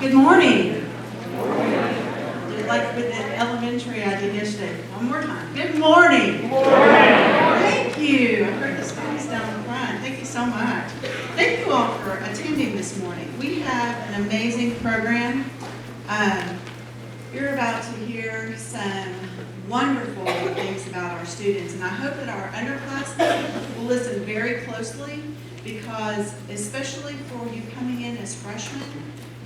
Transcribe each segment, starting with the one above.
Good morning. Like with the elementary I did yesterday. One more time. Good morning. Good morning. Thank you. I heard the students down the front. Thank you so much. Thank you all for attending this morning. We have an amazing program. You're about to hear some wonderful things about our students, and I hope that our underclassmen will listen very closely, because especially for you coming in as freshmen,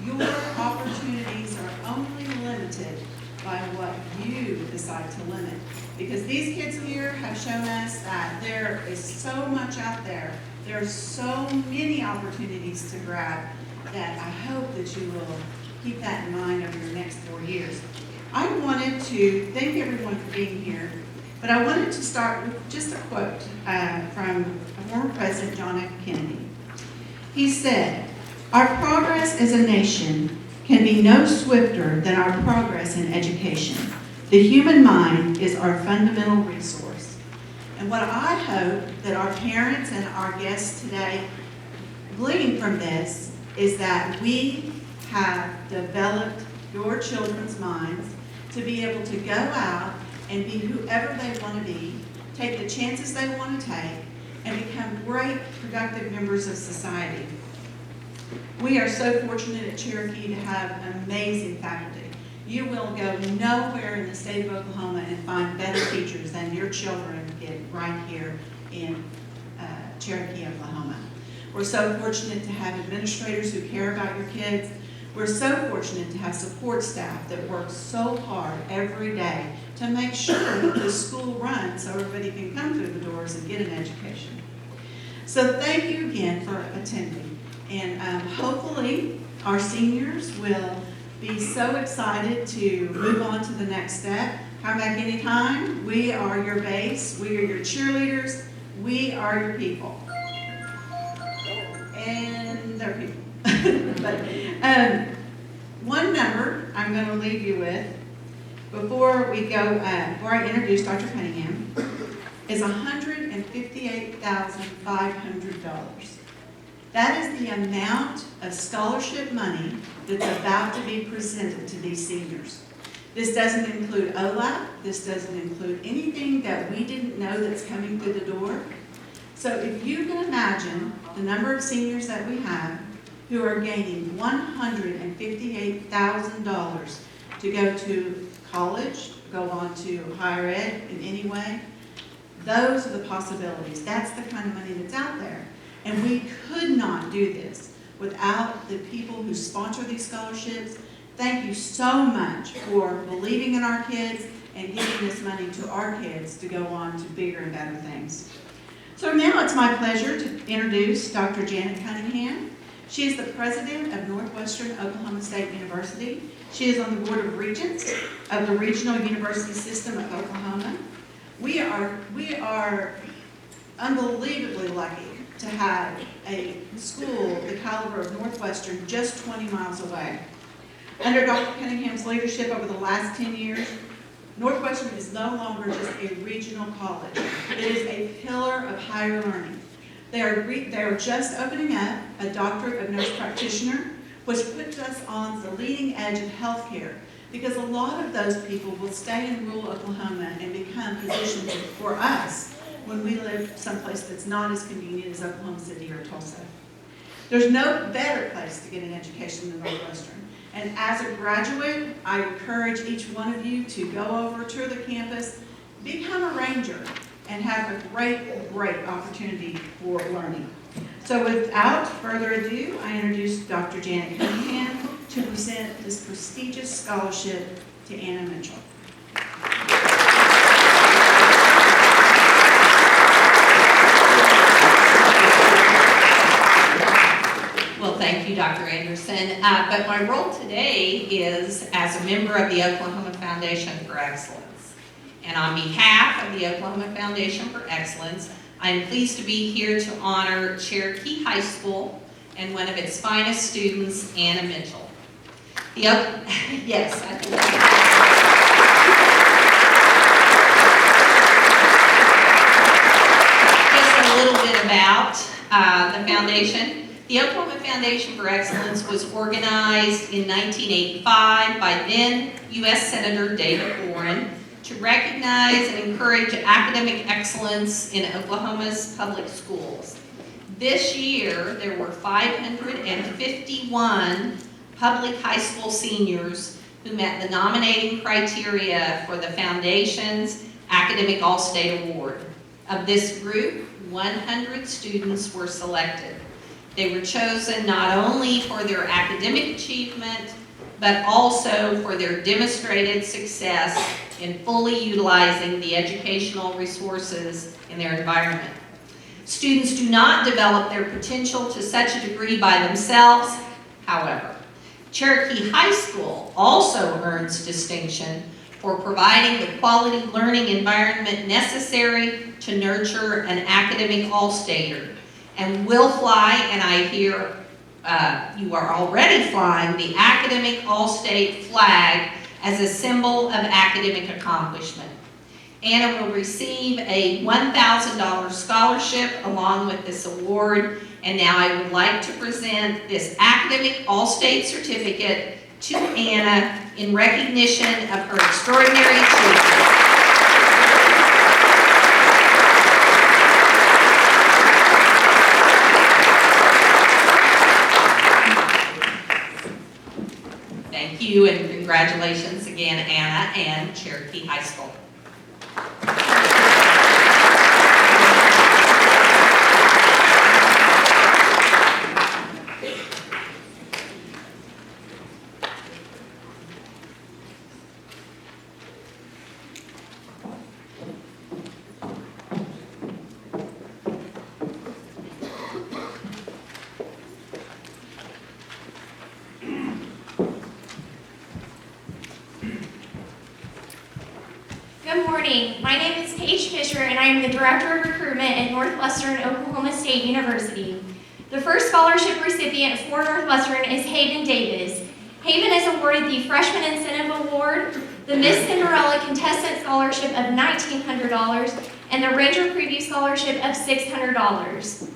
your opportunities are only limited by what you decide to limit. Because these kids here have shown us that there is so much out there. There are so many opportunities to grab that I hope that you will keep that in mind over your next 4 years. I wanted to thank everyone for being here, but I wanted to start with just a quote from former President John F. Kennedy. He said, "Our progress as a nation can be no swifter than our progress in education. The human mind is our fundamental resource." And what I hope that our parents and our guests today glean from this is that we have developed your children's minds to be able to go out and be whoever they want to be, take the chances they want to take, and become great, productive members of society. We are so fortunate at Cherokee to have amazing faculty. You will go nowhere in the state of Oklahoma and find better teachers than your children get right here in Cherokee, Oklahoma. We're so fortunate to have administrators who care about your kids. We're so fortunate to have support staff that work so hard every day to make sure that the school runs so everybody can come through the doors and get an education. So thank you again for attending. And hopefully our seniors will be so excited to move on to the next step. Come back anytime. We are your base. We are your cheerleaders. We are your people. And they're people. But, one number I'm going to leave you with before we go, before I introduce Dr. Cunningham, is $158,500. That is the amount of scholarship money that's about to be presented to these seniors. This doesn't include OLAP. This doesn't include anything that we didn't know that's coming through the door. So if you can imagine the number of seniors that we have who are gaining $158,000 to go to college, go on to higher ed in any way, those are the possibilities. That's the kind of money that's out there. And we could not do this without the people who sponsor these scholarships. Thank you so much for believing in our kids and giving this money to our kids to go on to bigger and better things. So now it's my pleasure to introduce Dr. Janet Cunningham. She is the president of Northwestern Oklahoma State University. She is on the board of regents of the Regional University System of Oklahoma. We are unbelievably lucky to have a school the caliber of Northwestern just 20 miles away. Under Dr. Cunningham's leadership over the last 10 years, Northwestern is no longer just a regional college. It is a pillar of higher learning. They are just opening up a doctorate of nurse practitioner, which puts us on the leading edge of healthcare, because a lot of those people will stay in rural Oklahoma and become physicians for us when we live someplace that's not as convenient as Oklahoma City or Tulsa. There's no better place to get an education than Northwestern. And as a graduate, I encourage each one of you to go over, tour the campus, become a ranger, and have a great, great opportunity for learning. So without further ado, I introduce Dr. Janet Cunningham to present this prestigious scholarship to Anna Mitchell. Well, thank you, Dr. Anderson. But my role today is as a member of the Oklahoma Foundation for Excellence. And on behalf of the Oklahoma Foundation for Excellence, I am pleased to be here to honor Cherokee High School and one of its finest students, Anna Mitchell. Yes, I think just a little bit about the foundation. The Oklahoma Foundation for Excellence was organized in 1985 by then U.S. Senator David Warren to recognize and encourage academic excellence in Oklahoma's public schools. This year, there were 551 public high school seniors who met the nominating criteria for the Foundation's Academic All-State Award. Of this group, 100 students were selected. They were chosen not only for their academic achievement, but also for their demonstrated success in fully utilizing the educational resources in their environment. Students do not develop their potential to such a degree by themselves, however. Cherokee High School also earns distinction for providing the quality learning environment necessary to nurture an academic all-stater, and will fly, and I hear you are already flying, the academic all-state flag as a symbol of academic accomplishment. Anna will receive a $1,000 scholarship along with this award, and now I would like to present this academic all-state certificate to Anna in recognition of her extraordinary achievement. Thank you, and congratulations again, Anna and Cherokee High School. My name is Paige Fisher, and I am the Director of Recruitment at Northwestern Oklahoma State University. The first scholarship recipient for Northwestern is Haven Davis. Haven is awarded the Freshman Incentive Award, the Miss Cinderella Contestant Scholarship of $1,900, and the Ranger Preview Scholarship of $600.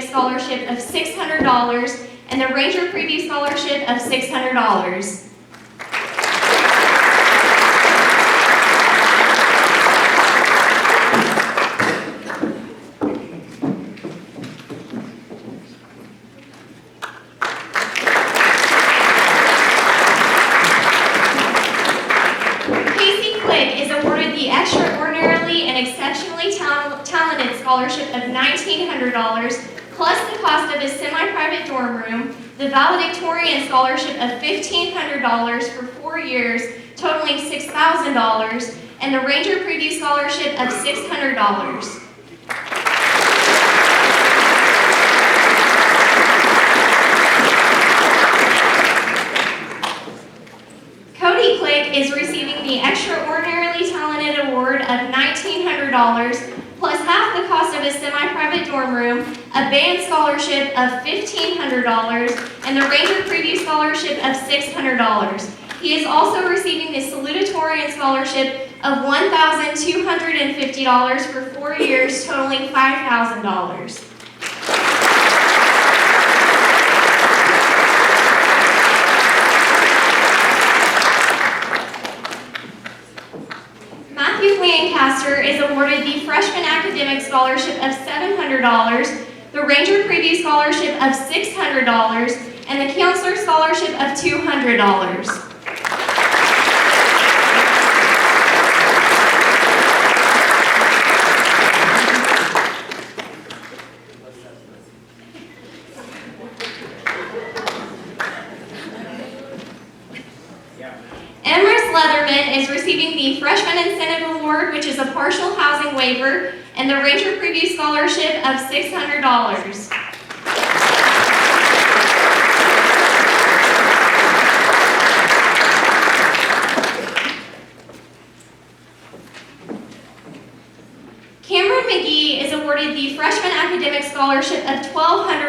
Scholarship of $600 and the Ranger Preview Scholarship of $600. Casey Click is awarded the Extraordinarily and Exceptionally Talented Scholarship of $1,900 plus the cost of his semi-private dorm room, the Valedictorian Scholarship of $1,500 for 4 years, totaling $6,000, and the Ranger Preview Scholarship of $600. Cody Click is receiving the Extraordinarily Talented Award of $1,900, plus half the cost of his semi-private dorm room, a band scholarship of $1,500, and the Ranger Preview Scholarship of $600. He is also receiving the Salutatorian Scholarship of $1,250 for 4 years, totaling $5,000. Lancaster is awarded the Freshman Academic Scholarship of $700, the Ranger Preview Scholarship of $600, and the Counselor Scholarship of $200. Leatherman is receiving the Freshman Incentive Award, which is a partial housing waiver, and the Ranger Preview Scholarship of $600.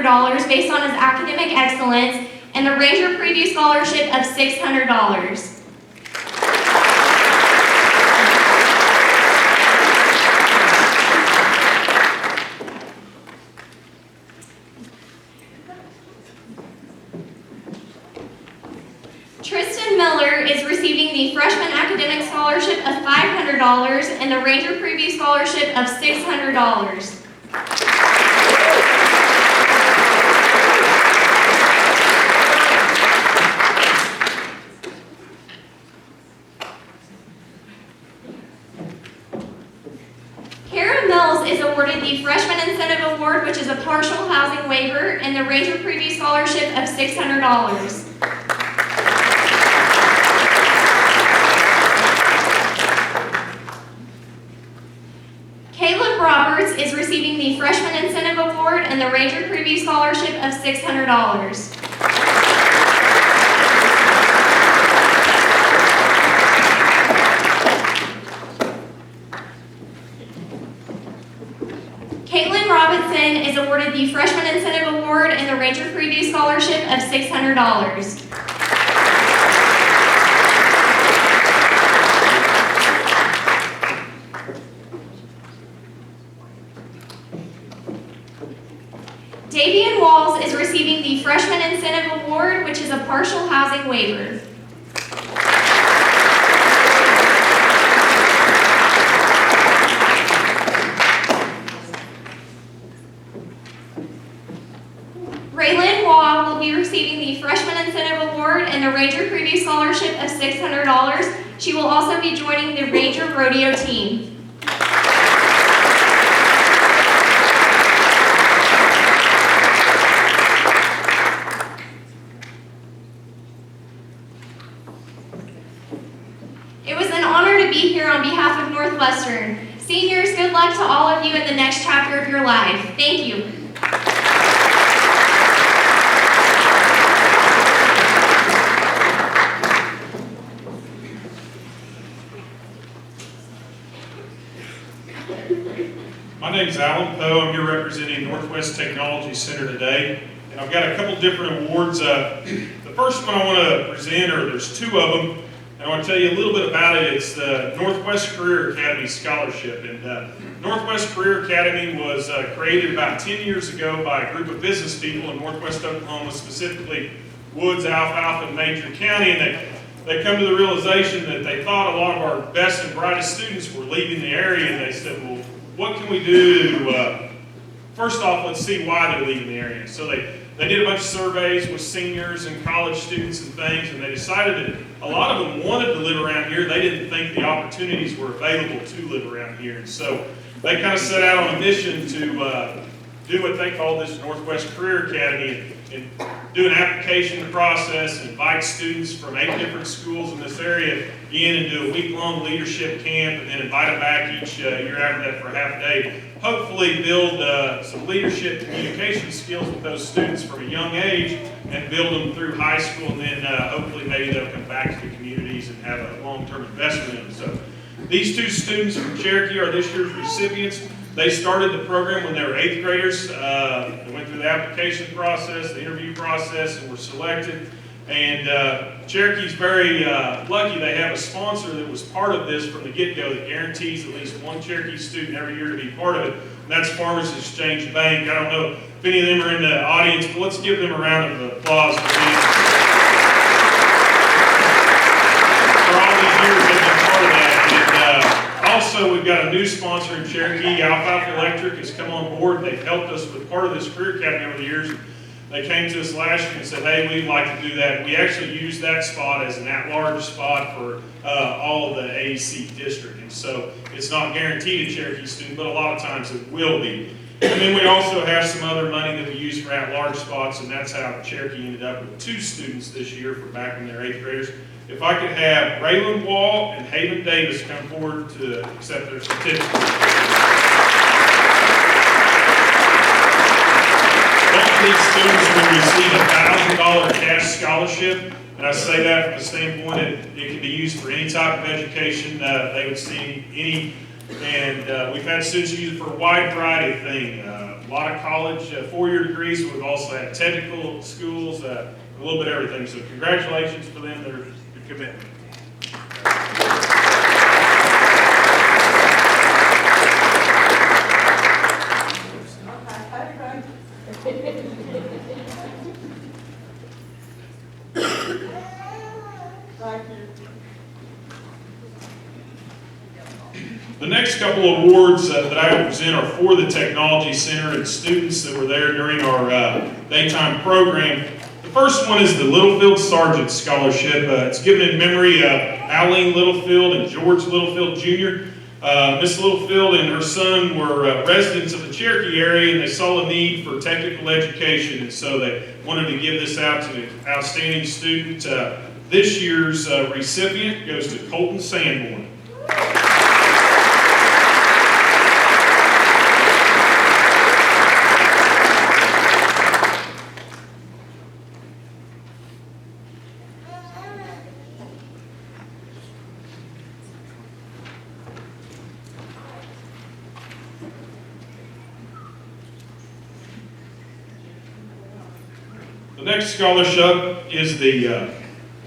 $500 based on his academic excellence, and the Ranger Preview Scholarship of $600. Tristan Miller is receiving the Freshman Academic Scholarship of $500 and the Ranger Preview Scholarship of $600. Kara Mills is awarded the Freshman Incentive Award, which is a partial housing waiver, and the Ranger Preview Scholarship of $600. Roberts is receiving the Freshman Incentive Award and the Ranger Preview Scholarship of $600. Caitlin Robinson is awarded the Freshman Incentive Award and the Ranger Preview Scholarship of $600. Davian Walls is receiving the Freshman Incentive Award, which is a partial housing waiver. Raylyn Waugh will be receiving the Freshman Incentive Award and the Ranger Preview Scholarship of $600. She will also be joining the Ranger Rodeo team. Be here on behalf of Northwestern. Seniors, good luck to all of you in the next chapter of your life. Thank you. My name is Alan Poe. I'm here representing Northwest Technology Center today, and I've got a couple different awards. The first one I want to present, or there's two of them. I want to tell you a little bit about it. It's the Northwest Career Academy Scholarship. And Northwest Career Academy was created about 10 years ago by a group of business people in Northwest Oklahoma, specifically Woods, Alfalfa, and Major County. And they come to the realization that they thought a lot of our best and brightest students were leaving the area. And they said, well, what can we do to, first off, let's see why they're leaving the area. So they did a bunch of surveys with seniors and college students and things, and they decided that a lot of them wanted to live around here. They didn't think the opportunities were available to live around here. And so they kind of set out on a mission to do what they call this Northwest Career Academy and do an application process and invite students from 8 different schools in this area in and do a week-long leadership camp, and then invite them back each year after that for a half a day. Hopefully build some leadership communication skills with those students from a young age and build them through high school, and then hopefully maybe they'll come back to the communities and have a long-term investment in them. So these 2 students from Cherokee are this year's recipients. They started the program when they were 8th graders. They went through the application process, the interview process, and were selected. And Cherokee's very lucky. They have a sponsor that was part of this from the get-go that guarantees at least one Cherokee student every year to be part of it. And that's Farmers Exchange Bank. I don't know if any of them are in the audience, but let's give them a round of applause for all these years they've been part of that. And also, we've got a new sponsor in Cherokee. Alfalfa Electric has come on board. They've helped us with part of this Career Academy over the years. They came to us last year and said, hey, we'd like to do that. We actually used that spot as an at-large spot for all of the AEC district. And so it's not guaranteed a Cherokee student, but a lot of times it will be. And then we also have some other money that we use for at-large spots, and that's how Cherokee ended up with 2 students this year for back when they were 8th graders. If I could have Raylyn Waugh and Haven Davis come forward to accept their certificates. Both of these students will receive a $1,000 cash scholarship, and I say that from the standpoint that it can be used for any type of education they would see any. And we've had students use it for a wide variety of things. a lot of college four-year degrees. We've also had technical schools, a little bit of everything. So congratulations for them, their commitment. The next couple of awards that I will present are for the Technology Center and students that were there during our daytime program. The first one is the Littlefield Sargent Scholarship. It's given in memory of Aline Littlefield and George Littlefield Jr. Miss Littlefield and her son were residents of the Cherokee area, and they saw a need for technical education, and so they wanted to give this out to an outstanding student. This year's recipient goes to Colton Sanborn. The next scholarship is the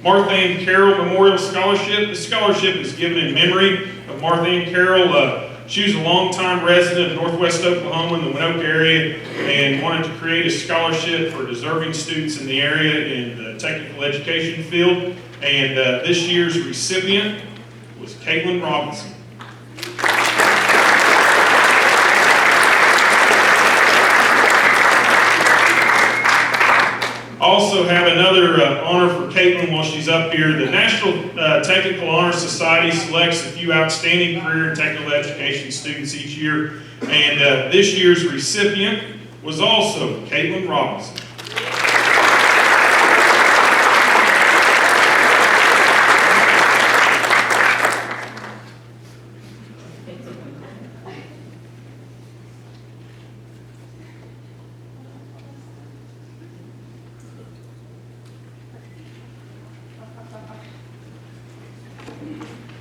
Martha Ann Carroll Memorial Scholarship. This scholarship is given in memory of Martha Ann Carroll. She was a longtime resident of Northwest Oklahoma in the Winoka area and wanted to create a scholarship for deserving students in the area in the technical education field. And this year's recipient was Caitlin Robinson. Also have another honor for Caitlin while she's up here. The National Technical Honor Society selects a few outstanding career and technical education students each year, and this year's recipient was also Caitlin Robinson.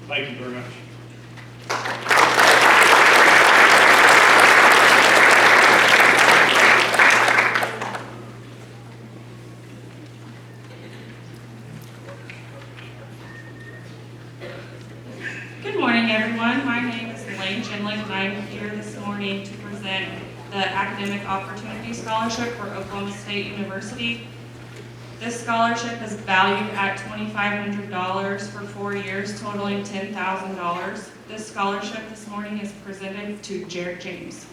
Thank you very much. Good morning, everyone. My name is Elaine Chinlick, and I'm here this morning to present the Academic Opportunity Scholarship for Oklahoma State University. This scholarship is valued at $2,500 for 4 years, totaling $10,000. This scholarship this morning is presented to Jarrett James.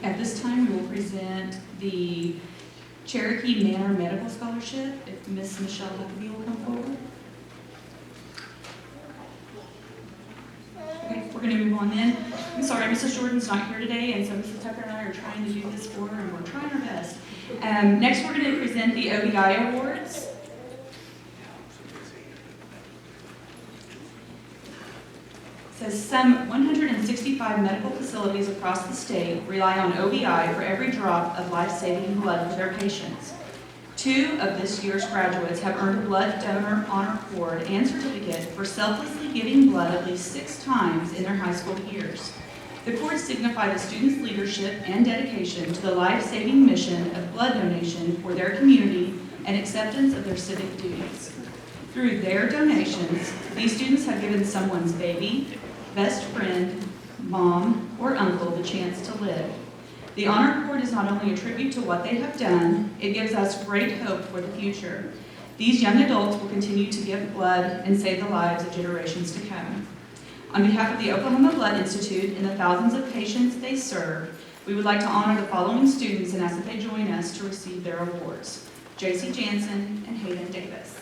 At this time, we will present the Cherokee Manor Medical Scholarship. If Miss Michelle Huckabee will come forward. Okay, we're going to move on then. I'm sorry, Mrs. Jordan's not here today, and so Mrs. Tucker and I are trying to do this for her, and we're trying our best. Next, we're going to present the OBI Awards. Says some 165 medical facilities across the state rely on OBI for every drop of life-saving blood for their patients. 2 of this year's graduates have earned a blood donor honor cord and certificate for selflessly giving blood at least 6 times in their high school years. The cords signify the students' leadership and dedication to the life-saving mission of blood donation for their community and acceptance of their civic duties. Through their donations, these students have given someone's baby, best friend, mom, or uncle the chance to live. The honor cord is not only a tribute to what they have done, it gives us great hope for the future. These young adults will continue to give blood and save the lives of generations to come. On behalf of the Oklahoma Blood Institute and the thousands of patients they serve, we would like to honor the following students and ask that they join us to receive their awards: J.C. Jansen and Hayden Davis.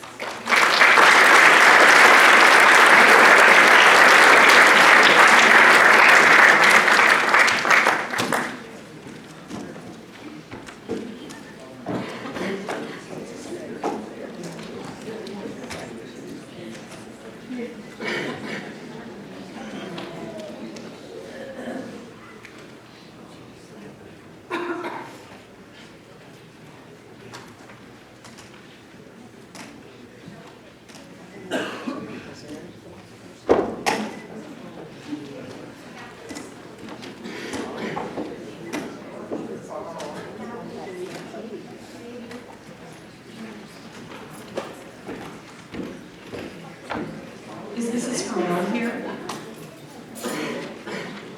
Is Mrs. Corral here?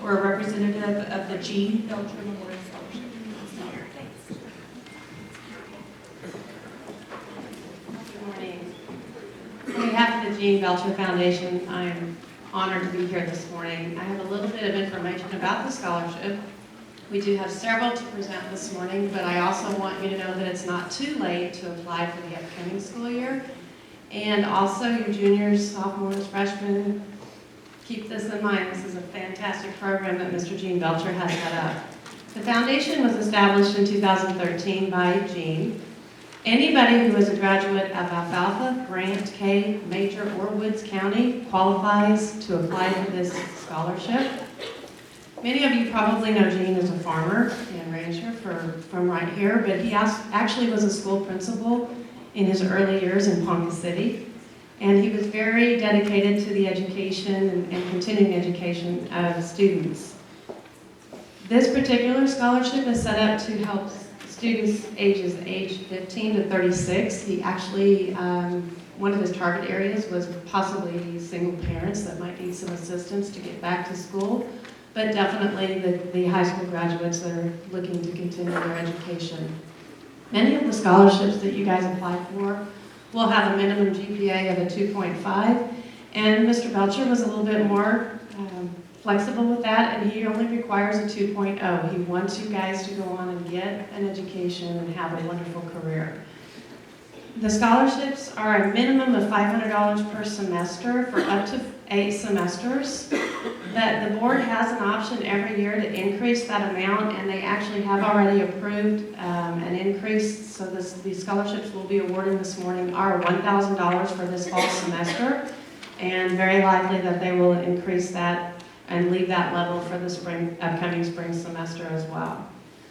Or a representative of the Jean Belcher Memorial Scholarship? Good morning. On behalf of the Jean Belcher Foundation, I'm honored to be here this morning. I have a little bit of information about the scholarship. We do have several to present this morning, but I also want you to know that it's not too late to apply for the upcoming school year. And also your juniors, sophomores, freshmen, keep this in mind. This is a fantastic program that Mr. Gene Belcher has set up. The foundation was established in 2013 by Gene. Anybody who is a graduate of Alfalfa, Grant, Kay, Major, or Woods County qualifies to apply for this scholarship. Many of you probably know Gene as a farmer and ranger from right here, but he actually was a school principal in his early years in Ponca City. And he was very dedicated to the education and continuing education of students. This particular scholarship is set up to help students ages 15 to 36. He actually, one of his target areas was possibly single parents that might need some assistance to get back to school, but definitely the high school graduates that are looking to continue their education. Many of the scholarships that you guys apply for will have a minimum GPA of a 2.5, and Mr. Belcher was a little bit more flexible with that, and he only requires a 2.0. He wants you guys to go on and get an education and have a wonderful career. The scholarships are a minimum of $500 per semester for up to 8 semesters. That the board has an option every year to increase that amount, and they actually have already approved an increase. So these scholarships will be awarded this morning are $1,000 for this fall semester, and very likely that they will increase that and leave that level for the upcoming spring semester as well.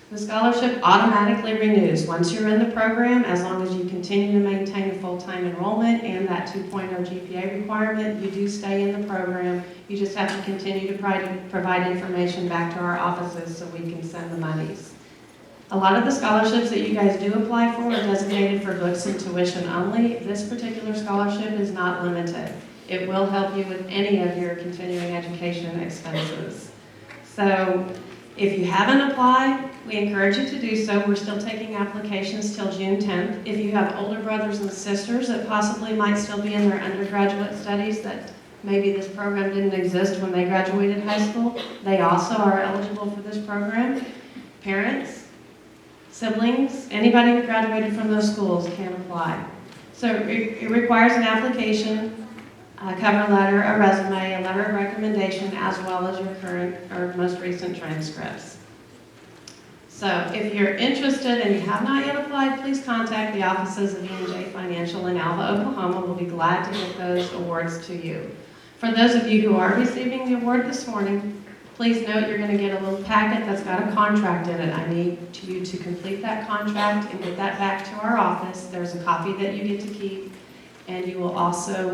The scholarship automatically renews once you're in the program, as long as you continue to maintain a full-time enrollment and that 2.0 GPA requirement. You do stay in the program. You just have to continue to provide information back to our offices so we can send the monies. A lot of the scholarships that you guys do apply for are designated for books and tuition only. This particular scholarship is not limited. It will help you with any of your continuing education expenses. So if you haven't applied, we encourage you to do so. We're still taking applications till June 10th. If you have older brothers and sisters that possibly might still be in their undergraduate studies that maybe this program didn't exist when they graduated high school, they also are eligible for this program. Parents, siblings, anybody who graduated from those schools can apply. So it requires an application, a cover letter, a resume, a letter of recommendation, as well as your current or most recent transcripts. So if you're interested and you have not yet applied, please contact the offices of E&J Financial in Alva, Oklahoma. We'll be glad to get those awards to you. For those of you who are receiving the award this morning, please note you're going to get a little packet that's got a contract in it. I need you to complete that contract and get that back to our office. There's a copy that you get to keep, and you will also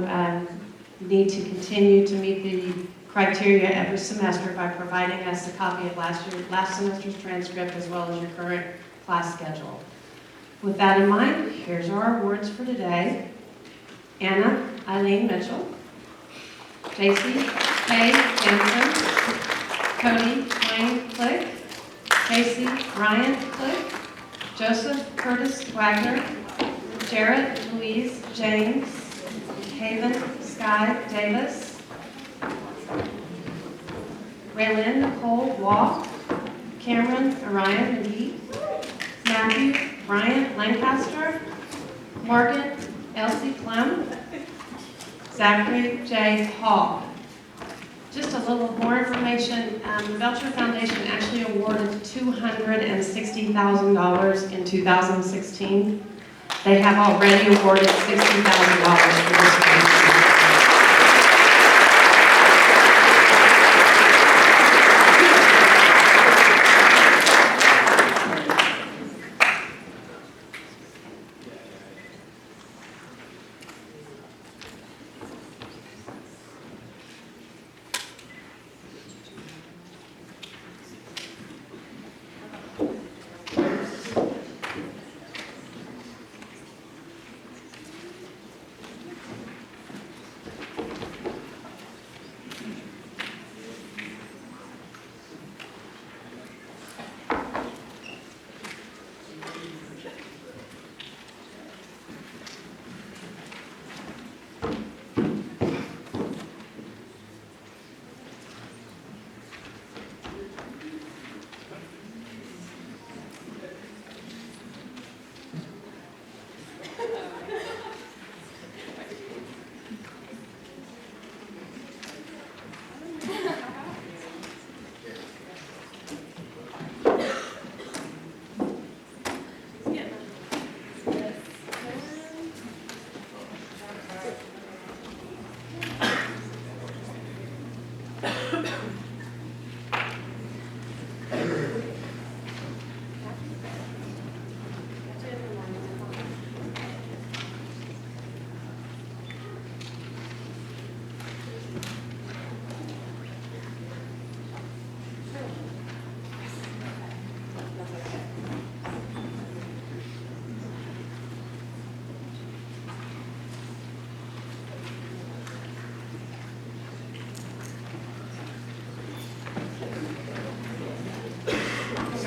need to continue to meet the criteria every semester by providing us a copy of last semester's transcript as well as your current class schedule. With that in mind, here's our awards for today. Anna Eileen Mitchell, J.C. K. Jensen, Cody Wayne Click, Casey Ryan Click, Joseph Curtis Wagner, Jarrett Louise James, Haven Sky Davis, Raylyn Nicole Waugh, Cameron Orion McGee, Matthew Bryant Lancaster, Morgan Elsie Clem, Zachary J. Hall. Just a little more information, the Belcher Foundation actually awarded $260,000 in 2016. They have already awarded $60,000 for this grant.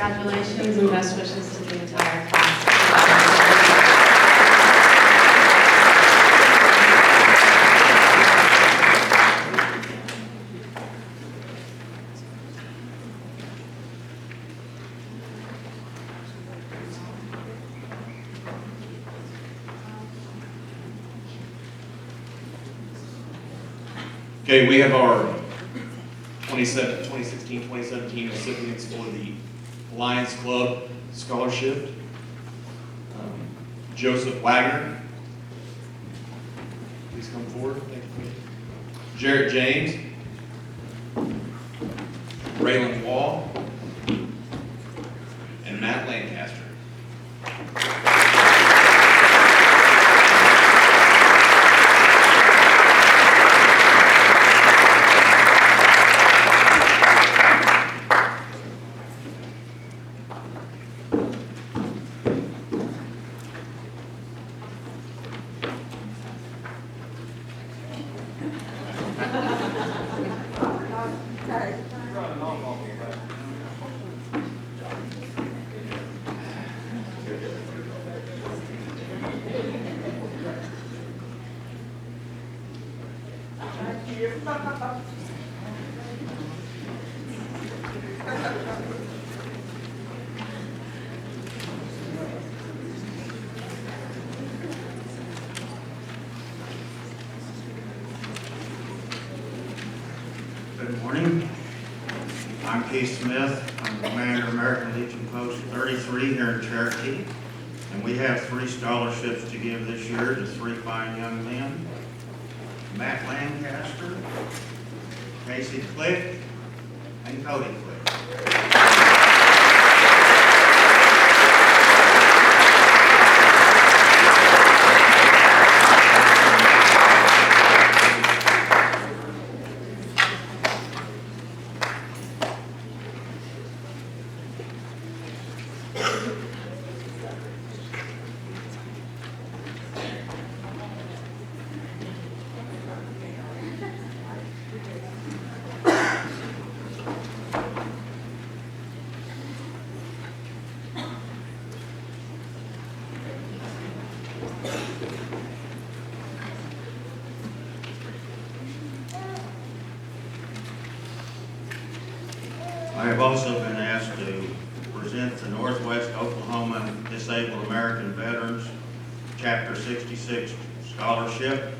Congratulations and best wishes to the entire class. Okay, we have our 2016-2017 recipients for the Lions Club Scholarship. Joseph Wagner, please come forward. Thank you. Jarrett James, Raylan Wall, and Matt Lancaster. Good morning. I'm Keith Smith. I'm the commander of American Legion Post 33 here in Cherokee. And we have 3 scholarships to give this year to 3 fine young men. Matt Lancaster, Casey Click, and Cody Click. I have also been asked to present the Northwest Oklahoma Disabled American Veterans Chapter 66 Scholarship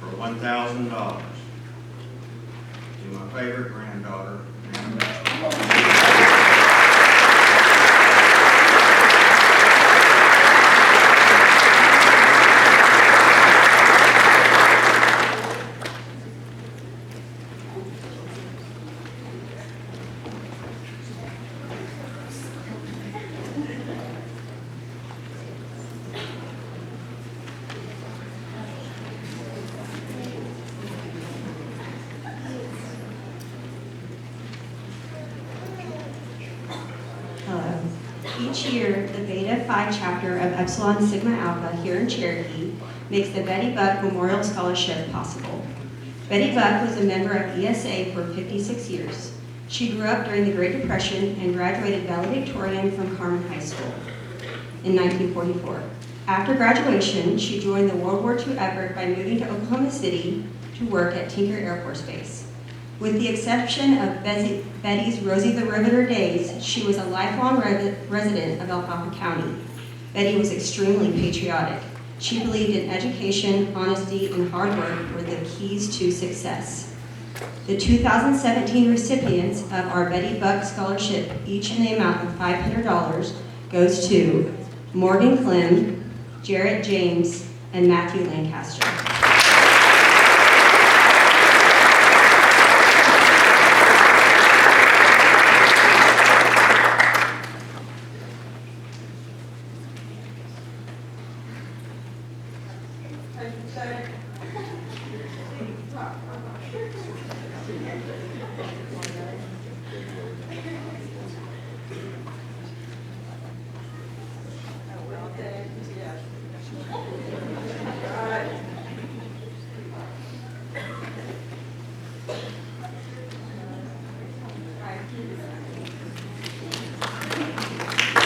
for $1,000 to my favorite granddaughter, Anna. Each year, the Beta Phi chapter of Epsilon Sigma Alpha here in Cherokee makes the Betty Buck Memorial Scholarship possible. Betty Buck was a member of ESA for 56 years. She grew up during the Great Depression and graduated valedictorian from Carmen High School in 1944. After graduation, she joined the World War II effort by moving to Oklahoma City to work at Tinker Air Force Base. With the exception of Betty's Rosie the Riveter days, she was a lifelong resident of Alfalfa County. Betty was extremely patriotic. She believed in education, honesty, and hard work were the keys to success. The 2017 recipients of our Betty Buck Scholarship, each in the amount of $500, goes to Morgan Clem, Jarrett James, and Matthew Lancaster.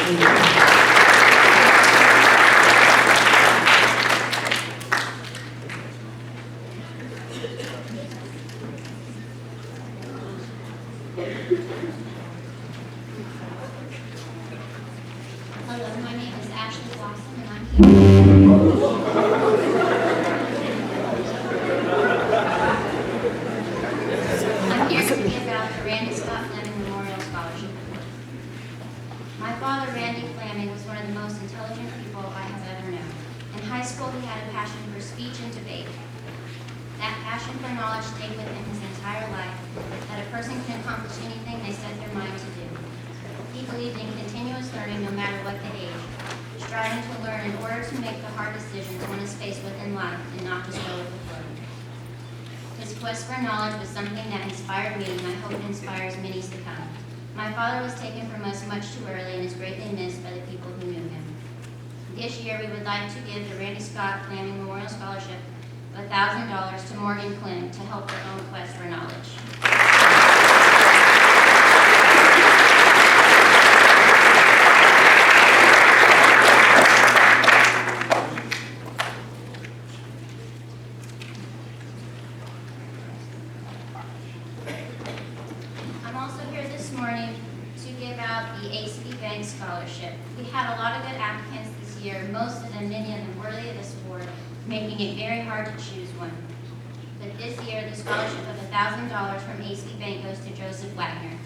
Hello, my name is Ashley Blossom, and I'm here. I'm here to give out the Randy Scott Fleming Memorial Scholarship. My father, Randy Fleming, was one of the most intelligent people I have ever known. In high school, he had a passion for speech and debate. That passion for knowledge stayed with him his entire life, that a person can accomplish anything they set their mind to do. He believed in continuous learning no matter what the age, striving to learn in order to make the hard decisions one is faced with in life and not just go with the flow. His quest for knowledge was something that inspired me, and I hope it inspires many to come. My father was taken from us much too early and is greatly missed by the people who knew him. This year, we would like to give the Randy Scott Fleming Memorial Scholarship of $1,000 to Morgan Klim to help their own quest for knowledge. Scholarship. We had a lot of good applicants this year, most of them, many of them worthy of this award, making it very hard to choose one. But this year, the scholarship of $1,000 from AC Bank goes to Joseph Wagner.